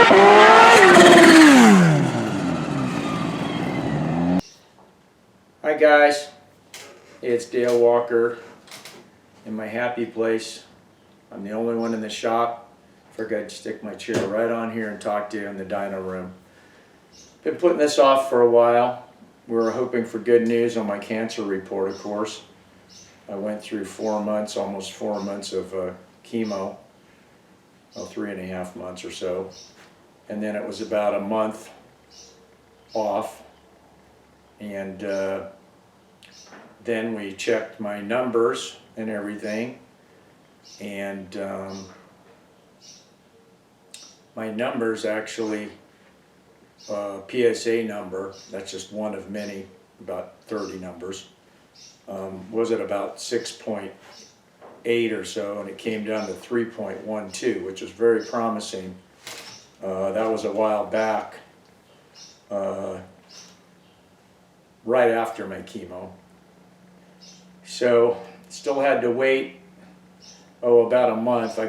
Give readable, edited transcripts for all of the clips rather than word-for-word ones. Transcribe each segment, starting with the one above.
Hi guys, it's Dale Walker in my happy place. I'm the only one in the shop. Figured I'd stick my chair right on here and talk to you in the dyno room. Been putting this off for a while. We were hoping for good news on my cancer report, of course. I went through 4 months, almost 4 months of chemo, well, 3.5 months or so. And then it was about a month off. And then we checked my numbers and everything, and my numbers actually, PSA number, that's just one of many, about 30 numbers, was at about 6.8 or so, and it came down to 3.12, which was very promising. That was a while back, right after my chemo. So still had to wait, about a month,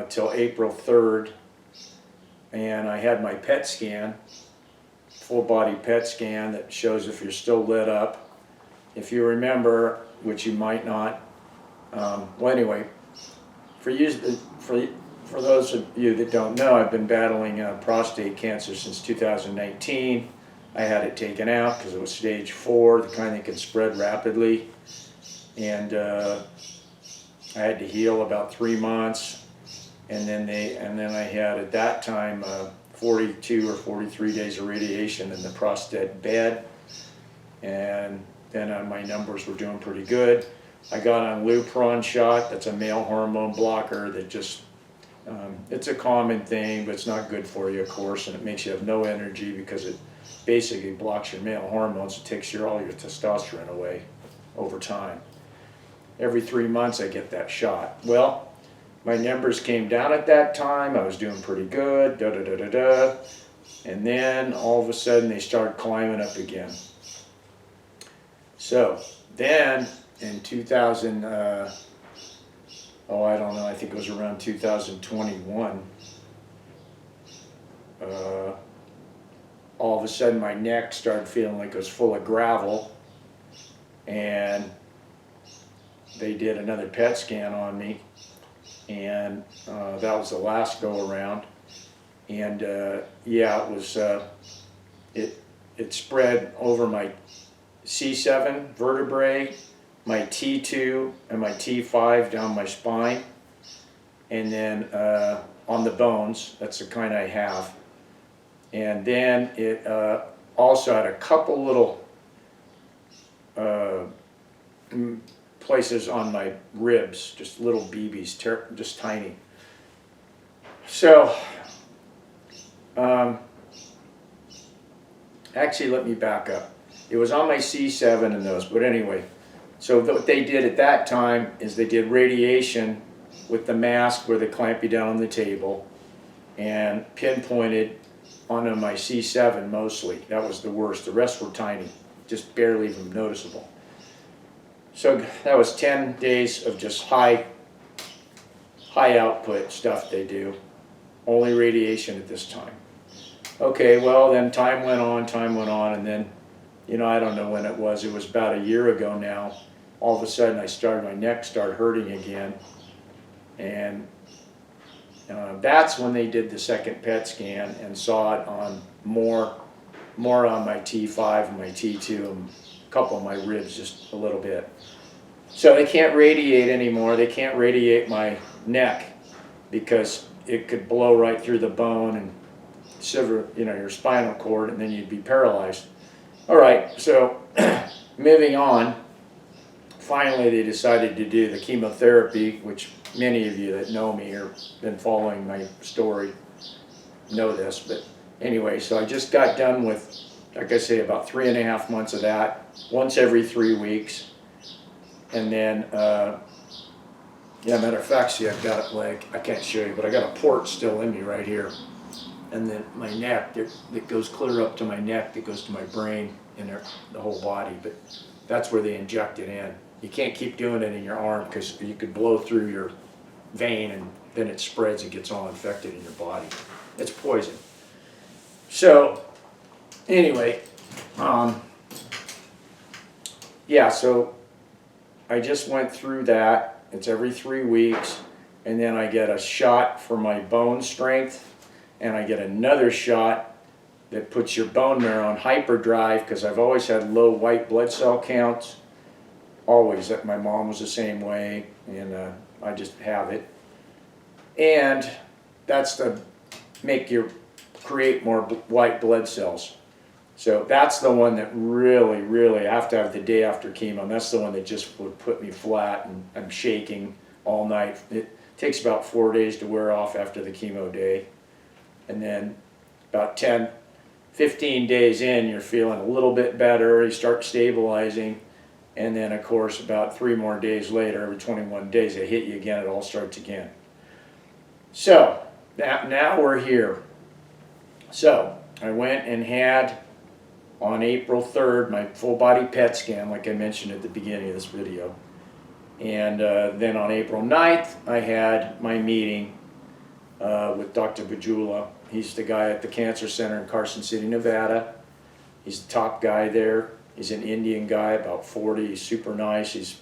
till April 3rd, and I had my PET scan, full body PET scan that shows if you're still lit up. If you remember, which you might not, well anyway, for those of you that don't know, I've been battling prostate cancer since 2019. I had it taken out because it was stage 4, the kind that can spread rapidly. And I had to heal about 3 months, and then I had at that time 42 or 43 days of radiation in the prostate bed, and then my numbers were doing pretty good. I got on Holeshot. That's a male hormone blocker that just it's a common thing, but it's not good for you, of course, and it makes you have no energy because it basically blocks your male hormones. It takes all your testosterone away over time. Every 3 months I get that shot. Well, my numbers came down at that time. I was doing pretty good, and then all of a sudden they started climbing up again. So then in 2000, I don't know, I think it was around 2021, all of a sudden my neck started feeling like it was full of gravel, and they did another PET scan on me, and that was the last go around, and yeah, it was it spread over my C7 vertebrae, my T2 and my T5 down my spine, and then on the bones. That's the kind I have. And then it also had a couple little places on my ribs, just little BBs, just tiny. So, actually let me back up. It was on my C7 and those, but anyway, so what they did at that time is they did radiation with the mask where they clamp you down on the table, and pinpointed onto my C7 mostly. That was the worst. The rest were tiny, just barely even noticeable. So that was 10 days of just high output stuff they do. Only radiation at this time. Okay, well then time went on, and then, you know, I don't know when it was about a year ago now, all of a sudden my neck started hurting again, and that's when they did the second PET scan and saw it on more on my T5 and my T2 and a couple of my ribs, just a little bit. So they can't radiate anymore. They can't radiate my neck because it could blow right through the bone and sever, you know, your spinal cord, and then you'd be paralyzed. All right, so moving on, finally they decided to do the chemotherapy, which many of you that know me or been following my story know this, but anyway, so I just got done with, like I say, about 3.5 months of that, once every 3 weeks, and then, yeah, matter of fact, see, I've got it, like, I can't show you, but I got a port still in me right here, and then my neck, that goes clear up to my neck, that goes to my brain and the whole body, but that's where they inject it in. You can't keep doing it in your arm because you could blow through your vein and then it spreads and gets all infected in your body. It's poison. So anyway, yeah, so I just went through that. It's every 3 weeks, and then I get a shot for my bone strength, and I get another shot that puts your bone marrow on hyperdrive, because I've always had low white blood cell counts. Always. My mom was the same way, and I just have it. And that's to create more white blood cells. So that's the one that really, really, I have to have the day after chemo. And that's the one that just would put me flat, and I'm shaking all night. It takes about 4 days to wear off after the chemo day. And then about 10, 15 days in, you're feeling a little bit better. You start stabilizing. And then, of course, about 3 more days later, every 21 days, they hit you again. It all starts again. So now we're here. So I went and had, on April 3rd, my full body PET scan, like I mentioned at the beginning of this video. And then on April 9th, I had my meeting with Dr. Bajula. He's the guy at the Cancer Center in Carson City, Nevada. He's the top guy there. He's an Indian guy, about 40. He's super nice. He's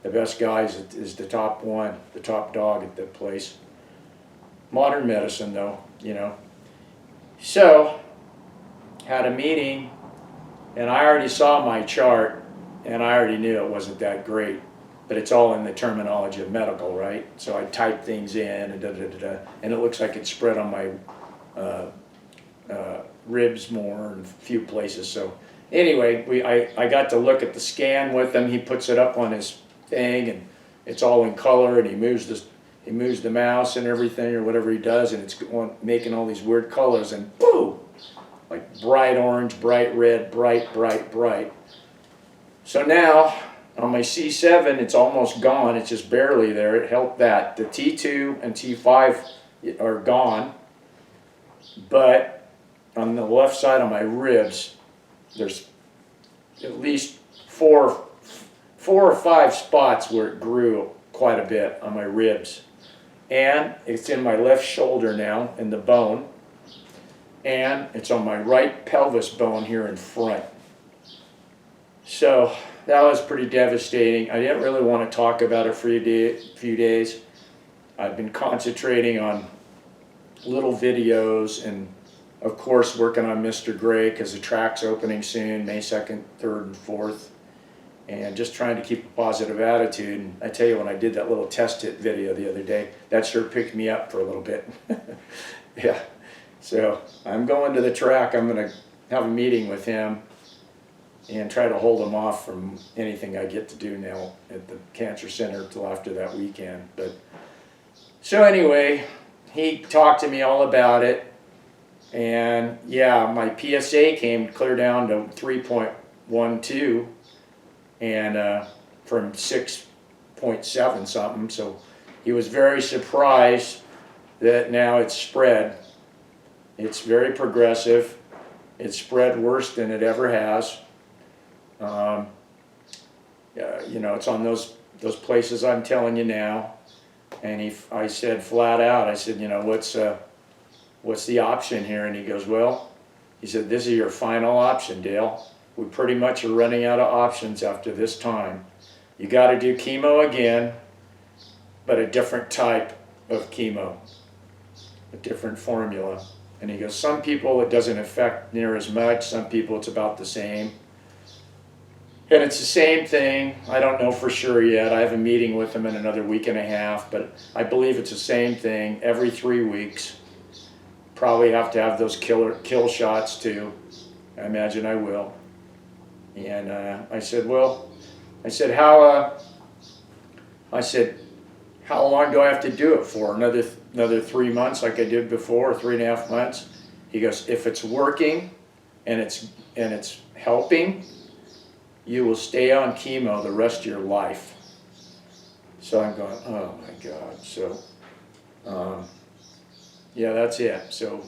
the best guy, is the top one, the top dog at that place. Modern medicine, though, you know. So, had a meeting, and I already saw my chart, and I already knew it wasn't that great. But it's all in the terminology of medical, right? So I typed things in, and and it looks like it's spread on my ribs more in a few places. So anyway, I got to look at the scan with him. He puts it up on his thing, and it's all in color, and he moves the mouse and everything, or whatever he does, and it's making all these weird colors, and whoo, like bright orange, bright red, bright, bright, bright. So now, on my C7, it's almost gone. It's just barely there. It helped that. The T2 and T5 are gone, but on the left side of my ribs, there's at least four or five spots where it grew quite a bit on my ribs. And it's in my left shoulder now, in the bone, and it's on my right pelvis bone here in front. So that was pretty devastating. I didn't really want to talk about it for a few days. I've been concentrating on little videos, and of course working on Mr. Gray, because the track's opening soon, May 2nd, 3rd, and 4th. And just trying to keep a positive attitude. And I tell you, when I did that little test hit video the other day, that sure picked me up for a little bit. Yeah. So I'm going to the track. I'm going to have a meeting with him and try to hold him off from anything I get to do now at the Cancer Center till after that weekend. But so anyway, he talked to me all about it. And yeah, my PSA came clear down to 3.12. And from 6.7 something, so he was very surprised that now it's spread. It's very progressive. It's spread worse than it ever has. You know, it's on those places I'm telling you now. And I said flat out, I said, you know, what's the option here? And he goes, well, he said, this is your final option, Dale. We pretty much are running out of options after this time. You got to do chemo again, but a different type of chemo, a different formula. And he goes, some people it doesn't affect near as much, some people it's about the same. And it's the same thing. I don't know for sure yet. I have a meeting with him in another week and a half, but I believe it's the same thing every 3 weeks. Probably have to have those kill shots too. I imagine I will. And I said, how long do I have to do it for? Another 3 months like I did before, or 3.5 months? He goes, if it's working and it's helping, you will stay on chemo the rest of your life. So I'm going, oh my God. So yeah, that's it. So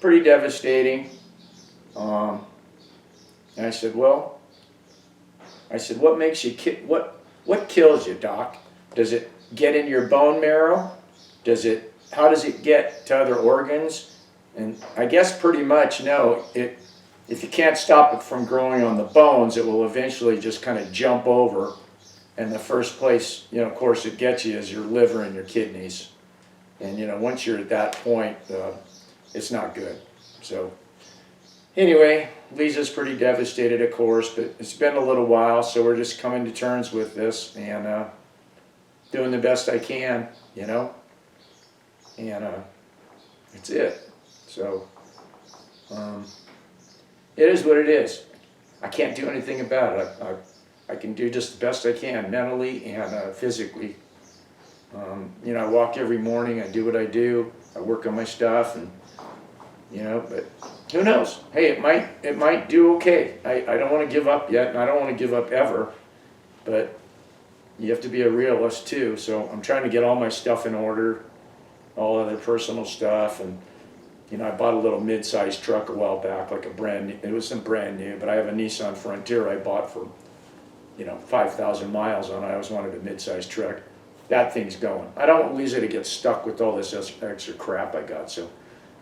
pretty devastating. And I said, well, what makes you, what kills you, Doc? Does it get in your bone marrow? How does it get to other organs? And I guess pretty much, no, if you can't stop it from growing on the bones, it will eventually just kind of jump over. And the first place, of course, it gets you is your liver and your kidneys. And, once you're at that point, it's not good. So, anyway, Liza's pretty devastated, of course, but it's been a little while, so we're just coming to terms with this and doing the best I can, and that's it. So, it is what it is. I can't do anything about it. I can do just the best I can, mentally and physically. I walk every morning, I do what I do, I work on my stuff, and, but who knows? Hey, it might do okay. I don't want to give up yet, and I don't want to give up ever, but you have to be a realist too, so I'm trying to get all my stuff in order, all other personal stuff, and, I bought a little mid-sized truck a while back, like it wasn't brand new, but I have a Nissan Frontier I bought for, 5,000 miles on it. I always wanted a mid-sized truck. That thing's going. I don't want Liza to get stuck with all this extra crap I got, so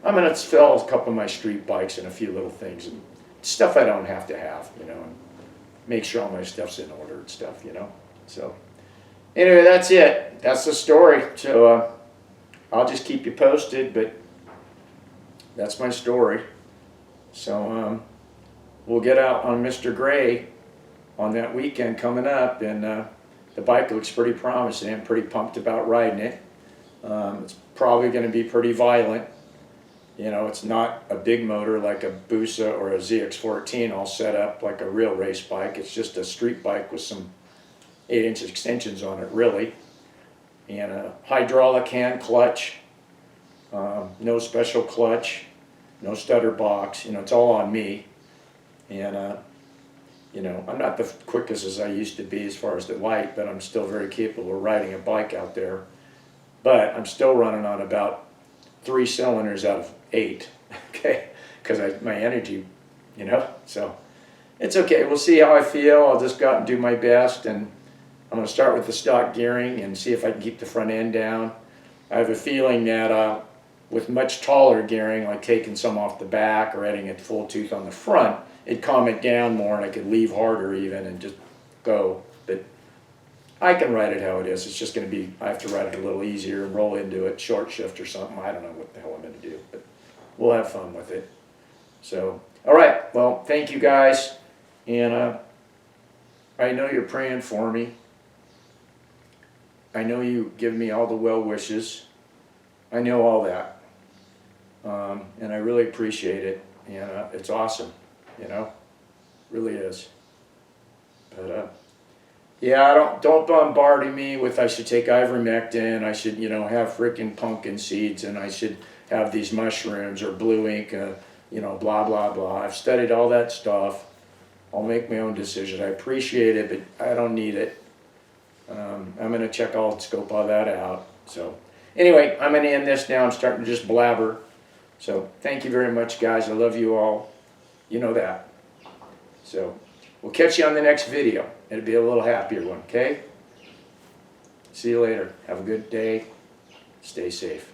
I'm going to sell a couple of my street bikes and a few little things, and stuff I don't have to have, and make sure all my stuff's in order and stuff, So, anyway, that's it. That's the story. So, I'll just keep you posted, but that's my story. So, we'll get out on Mr. Gray on that weekend coming up, and the bike looks pretty promising. I'm pretty pumped about riding it. It's probably going to be pretty violent. It's not a big motor like a Busa or a ZX14 all set up like a real race bike. It's just a street bike with some 8-inch extensions on it, really. And a hydraulic hand clutch, no special clutch, no stutter box. It's all on me. And I'm not the quickest as I used to be as far as the light, but I'm still very capable of riding a bike out there. But I'm still running on about 3 cylinders out of 8, okay? Because my energy, so it's okay. We'll see how I feel. I'll just go out and do my best, and I'm going to start with the stock gearing and see if I can keep the front end down. I have a feeling that with much taller gearing, like taking some off the back or adding it full tooth on the front, it'd calm it down more, and I could leave harder even and just go. But I can ride it how it is. It's just going to be, I have to ride it a little easier and roll into it, short shift or something. I don't know what the hell I'm going to do, but we'll have fun with it. So, all right, well, thank you guys, and I know you're praying for me. I know you give me all the well wishes. I know all that, and I really appreciate it, and it's awesome. Really is. But yeah, don't bombard me with I should take ivermectin, I should have frickin' pumpkin seeds, and I should have these mushrooms or blue ink, blah blah blah. I've studied all that stuff. I'll make my own decision. I appreciate it, but I don't need it. I'm gonna scope all that out. So anyway, I'm gonna end this now. I'm starting to just blabber. So thank you very much, guys. I love you all. You know that. So we'll catch you on the next video. It'll be a little happier one, okay? See you later. Have a good day. Stay safe.